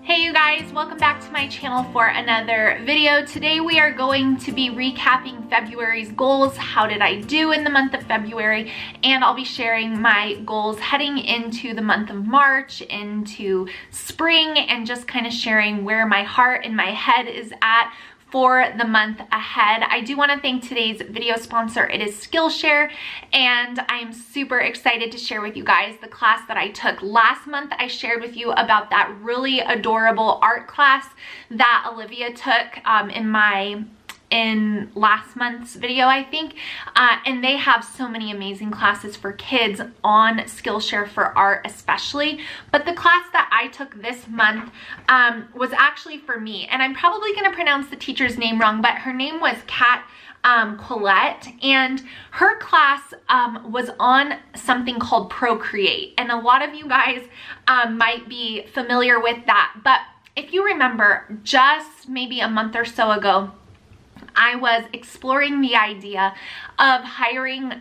Hey you guys, welcome back to my channel for another video. Today we are going to be recapping February's goals. How did I do in the month of February? And I'll be sharing my goals heading into the month of March, into spring, and just kind of sharing where my heart and my head is at for the month ahead. I do want to thank today's video sponsor. It is Skillshare, and I am super excited to share with you guys the class that I took last month. I shared with you about that really adorable art class that Olivia took in last month's video, I think, and they have so many amazing classes for kids on Skillshare for art especially. But the class that I took this month was actually for me, and I'm probably going to pronounce the teacher's name wrong, but her name was Kat Colette, and her class was on something called Procreate, and a lot of you guys might be familiar with that. But if you remember, just maybe a month or so ago, I was exploring the idea of hiring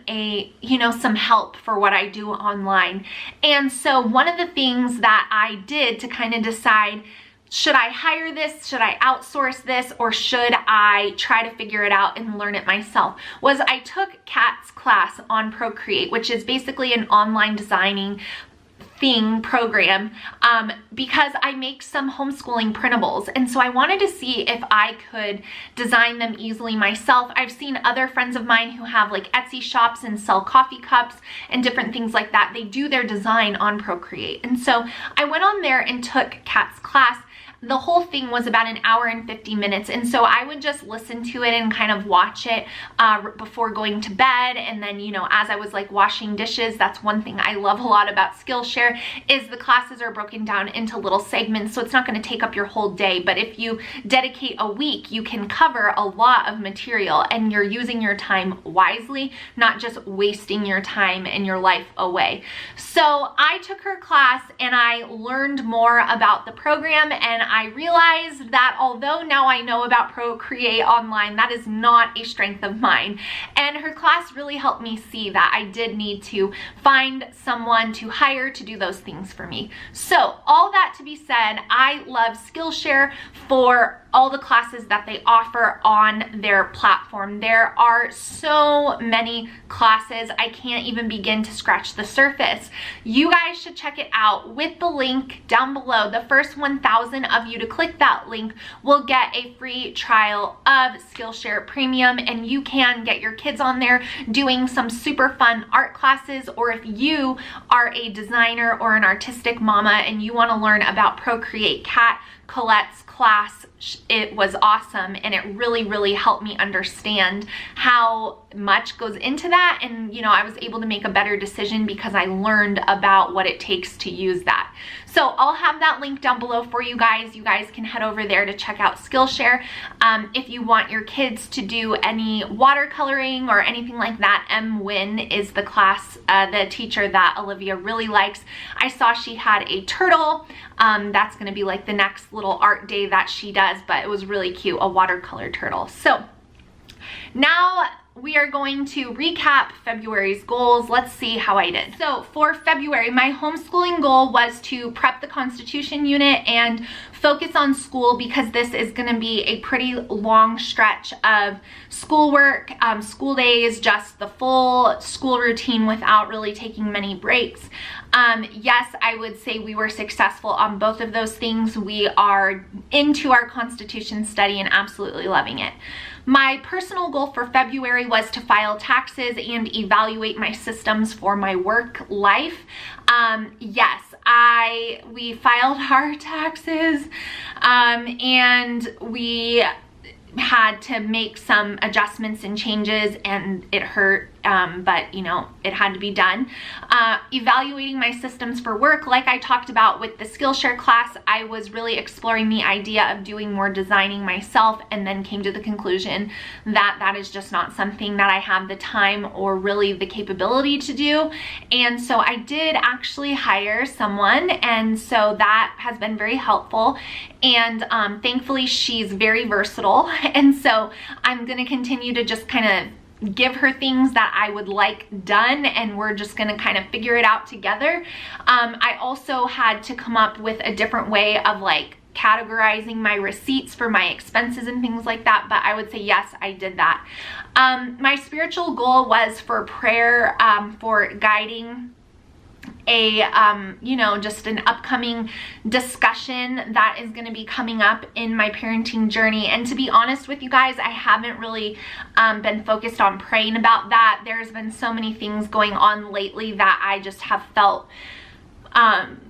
some help for what I do online. And so one of the things that I did to kind of decide, should I hire this, should I outsource this, or should I try to figure it out and learn it myself, was I took Kat's class on Procreate, which is basically an online designing program, because I make some homeschooling printables, and so I wanted to see if I could design them easily myself. I've seen other friends of mine who have like Etsy shops and sell coffee cups and different things like that. They do their design on Procreate, and so I went on there and took Kat's class. The whole thing was about an hour and 50 minutes, and so I would just listen to it and kind of watch it before going to bed. And then, as I was like washing dishes, that's one thing I love a lot about Skillshare, is the classes are broken down into little segments, so it's not going to take up your whole day. But if you dedicate a week, you can cover a lot of material, and you're using your time wisely, not just wasting your time and your life away. So I took her class and I learned more about the program, and I realized that although now I know about Procreate online, that is not a strength of mine. And her class really helped me see that I did need to find someone to hire to do those things for me. So all that to be said, I love Skillshare for all the classes that they offer on their platform. There are so many classes, I can't even begin to scratch the surface. You guys should check it out with the link down below. The first 1,000 of you to click that link will get a free trial of Skillshare Premium, and you can get your kids on there doing some super fun art classes. Or if you are a designer or an artistic mama and you want to learn about Procreate, Kat Colette's class, it was awesome, and it really helped me understand how much goes into that. And I was able to make a better decision because I learned about what it takes to use that. So I'll have that link down below for you guys. You guys can head over there to check out Skillshare. If you want your kids to do any watercoloring or anything like that, Win is the class, the teacher that Olivia really likes. I saw she had a turtle. That's going to be like the next little art day that she does, but it was really cute, a watercolor turtle. So now we are going to recap February's goals. Let's see how I did. So for February, my homeschooling goal was to prep the Constitution unit and focus on school, because this is going to be a pretty long stretch of schoolwork, school days, just the full school routine without really taking many breaks. Yes, I would say we were successful on both of those things. We are into our Constitution study and absolutely loving it. My personal goal for February was to file taxes and evaluate my systems for my work life. Yes, we filed our taxes, and we had to make some adjustments and changes, and it hurt, but it had to be done. Evaluating my systems for work, like I talked about with the Skillshare class, I was really exploring the idea of doing more designing myself, and then came to the conclusion that that is just not something that I have the time or really the capability to do. And so I did actually hire someone, and so that has been very helpful. And thankfully she's very versatile, and so I'm going to continue to just kind of give her things that I would like done, and we're just gonna kind of figure it out together. I also had to come up with a different way of like categorizing my receipts for my expenses and things like that, but I would say yes, I did that. My spiritual goal was for prayer, for guiding a just an upcoming discussion that is going to be coming up in my parenting journey. And to be honest with you guys, I haven't really been focused on praying about that. There's been so many things going on lately that I just have felt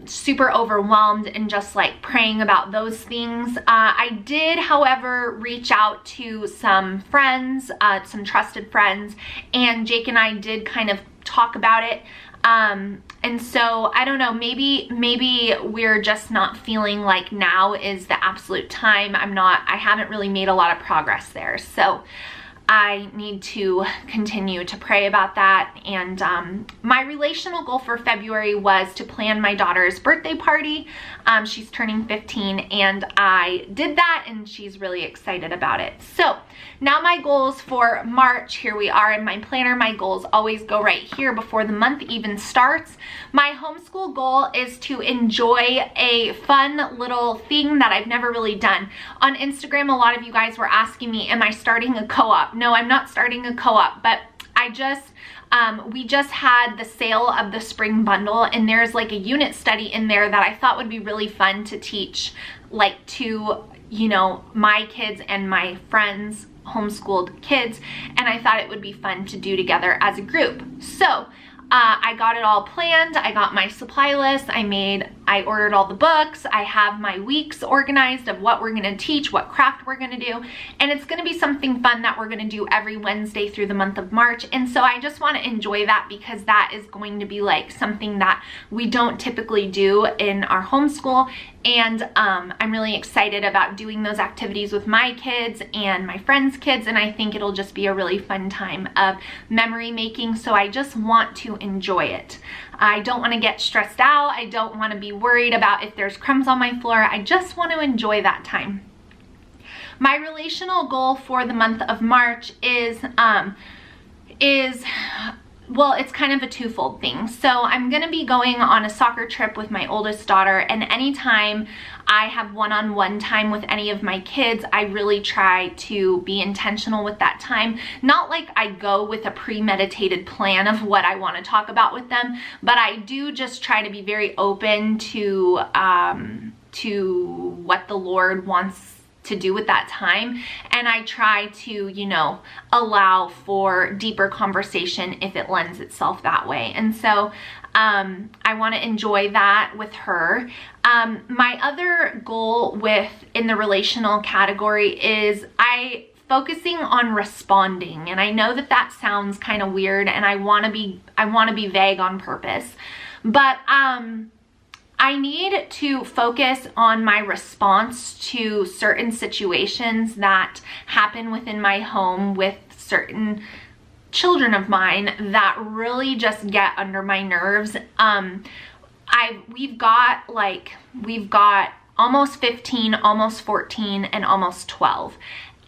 super overwhelmed and just like praying about those things. I did, however, reach out to some friends, some trusted friends, and Jake and I did kind of talk about it. And so I don't know, maybe we're just not feeling like now is the absolute time. I haven't really made a lot of progress there. So I need to continue to pray about that. And my relational goal for February was to plan my daughter's birthday party. She's turning 15, and I did that, and she's really excited about it. So now my goals for March, here we are in my planner. My goals always go right here before the month even starts. My homeschool goal is to enjoy a fun little thing that I've never really done. On Instagram, a lot of you guys were asking me, am I starting a co-op? No, I'm not starting a co-op, but we just had the sale of the spring bundle, and there's like a unit study in there that I thought would be really fun to teach, like to, my kids and my friends' homeschooled kids, and I thought it would be fun to do together as a group. So I got it all planned. I got my supply list. I ordered all the books. I have my weeks organized of what we're going to teach, what craft we're going to do. And it's going to be something fun that we're going to do every Wednesday through the month of March. And so I just want to enjoy that, because that is going to be like something that we don't typically do in our homeschool. And I'm really excited about doing those activities with my kids and my friends' kids. And I think it'll just be a really fun time of memory making. So I just want to enjoy it. I don't want to get stressed out. I don't want to be worried about if there's crumbs on my floor. I just want to enjoy that time. My relational goal for the month of March is well, it's kind of a twofold thing. So I'm going to be going on a soccer trip with my oldest daughter, and anytime I have one-on-one time with any of my kids, I really try to be intentional with that time. Not like I go with a premeditated plan of what I want to talk about with them, but I do just try to be very open to what the Lord wants to do with that time, and I try to allow for deeper conversation if it lends itself that way. And so I want to enjoy that with her. My other goal in the relational category is focusing on responding, and I know that sounds kind of weird, and I want to be vague on purpose, but I need to focus on my response to certain situations that happen within my home with certain children of mine that really just get under my nerves. We've got almost 15, almost 14, and almost 12.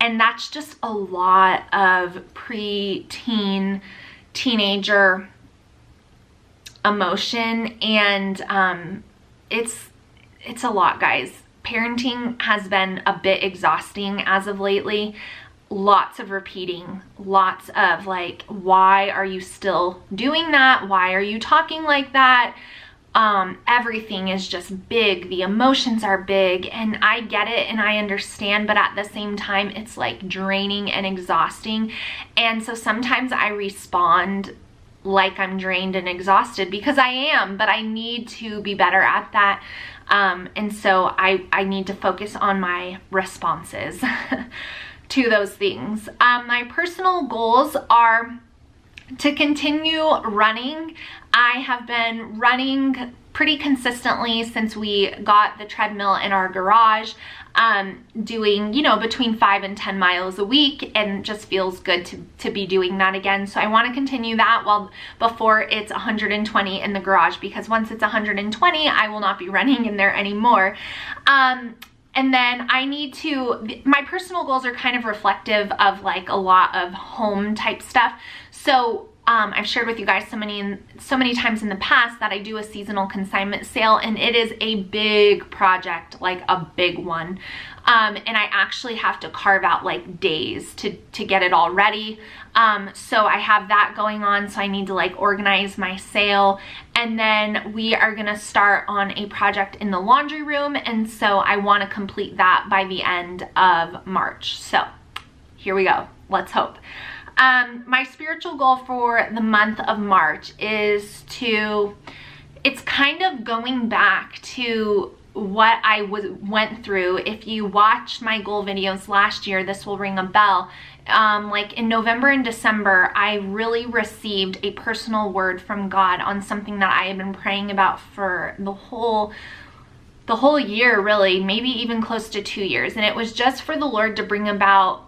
And that's just a lot of pre-teen, teenager emotion, and it's a lot, guys. Parenting has been a bit exhausting as of lately. Lots of repeating, lots of like, why are you still doing that? Why are you talking like that? Everything is just big. The emotions are big, and I get it and I understand, but at the same time, it's like draining and exhausting. And so sometimes I respond like I'm drained and exhausted, because I am, but I need to be better at that. And so I need to focus on my responses to those things. My personal goals are to continue running. I have been running pretty consistently since we got the treadmill in our garage, doing, between 5 and 10 miles a week, and just feels good to be doing that again. So I want to continue that before it's 120 in the garage, because once it's 120, I will not be running in there anymore. And then my personal goals are kind of reflective of like a lot of home type stuff. So I've shared with you guys so many times in the past that I do a seasonal consignment sale, and it is a big project, like a big one. And I actually have to carve out like days to get it all ready. So I have that going on, so I need to like organize my sale. And then we are gonna start on a project in the laundry room, and so I wanna complete that by the end of March. So here we go, let's hope. My spiritual goal for the month of March is it's kind of going back to what I went through. If you watched my goal videos last year, this will ring a bell. Like in November and December, I really received a personal word from God on something that I had been praying about for the whole year, really, maybe even close to 2 years. And it was just for the Lord to bring about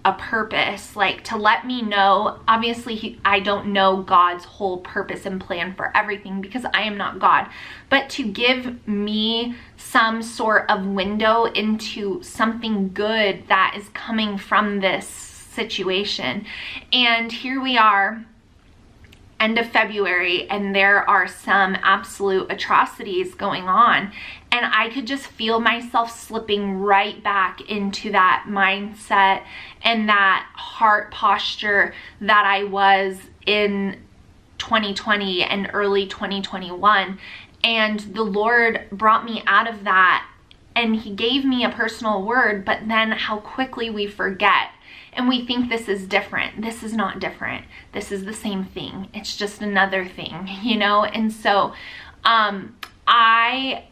a purpose, like to let me know. Obviously, I don't know God's whole purpose and plan for everything because I am not God, but to give me some sort of window into something good that is coming from this situation. And here we are, end of February, and there are some absolute atrocities going on, and I could just feel myself slipping right back into that mindset and that heart posture that I was in 2020 and early 2021. And the Lord brought me out of that, and he gave me a personal word, but then how quickly we forget. And we think this is different. This is not different. This is the same thing. It's just another thing, you know? And so I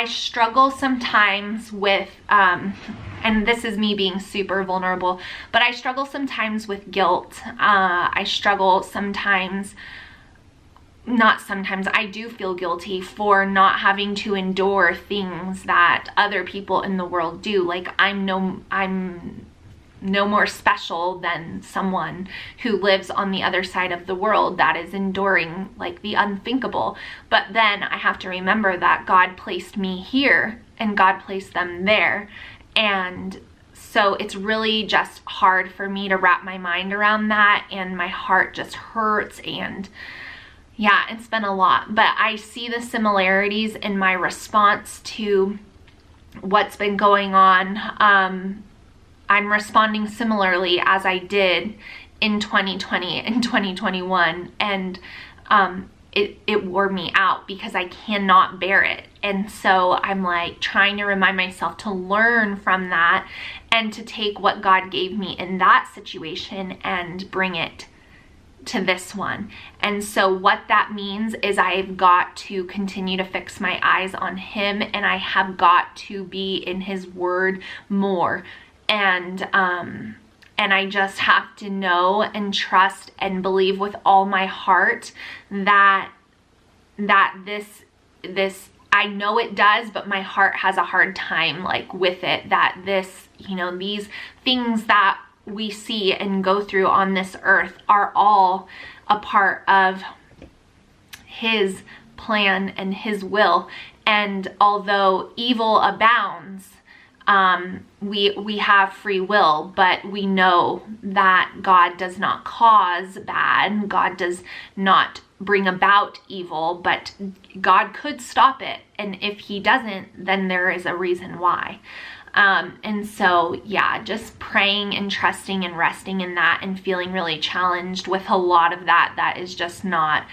struggle sometimes with, and this is me being super vulnerable, but I struggle sometimes with guilt. I struggle sometimes, not sometimes, I do feel guilty for not having to endure things that other people in the world do. Like I'm no more special than someone who lives on the other side of the world that is enduring like the unthinkable. But then I have to remember that God placed me here and God placed them there. And so it's really just hard for me to wrap my mind around that, and my heart just hurts. And yeah, it's been a lot, but I see the similarities in my response to what's been going on. I'm responding similarly as I did in 2020 and 2021, and it wore me out because I cannot bear it. And so I'm like trying to remind myself to learn from that and to take what God gave me in that situation and bring it to this one. And so what that means is I've got to continue to fix my eyes on him, and I have got to be in his word more. And I just have to know and trust and believe with all my heart that this I know it does, but my heart has a hard time like with it, that this, you know, these things that we see and go through on this earth are all a part of his plan and his will. And although evil abounds, we have free will, but we know that God does not cause bad. God does not bring about evil, but God could stop it. And if he doesn't, then there is a reason why. And so, yeah, just praying and trusting and resting in that, and feeling really challenged with a lot of that is just not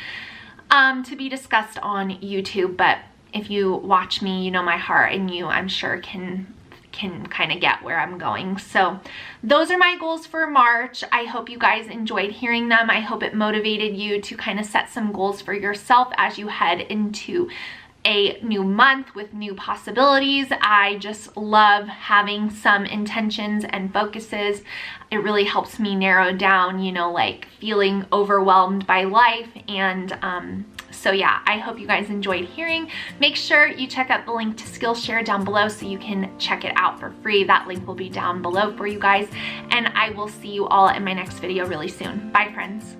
to be discussed on YouTube. But if you watch me, you know my heart, and you, I'm sure, can kind of get where I'm going. So those are my goals for March. I hope you guys enjoyed hearing them. I hope it motivated you to kind of set some goals for yourself as you head into a new month with new possibilities. I just love having some intentions and focuses. It really helps me narrow down, you know, like feeling overwhelmed by life. And so yeah, I hope you guys enjoyed hearing. Make sure you check out the link to Skillshare down below so you can check it out for free. That link will be down below for you guys. And I will see you all in my next video really soon. Bye, friends.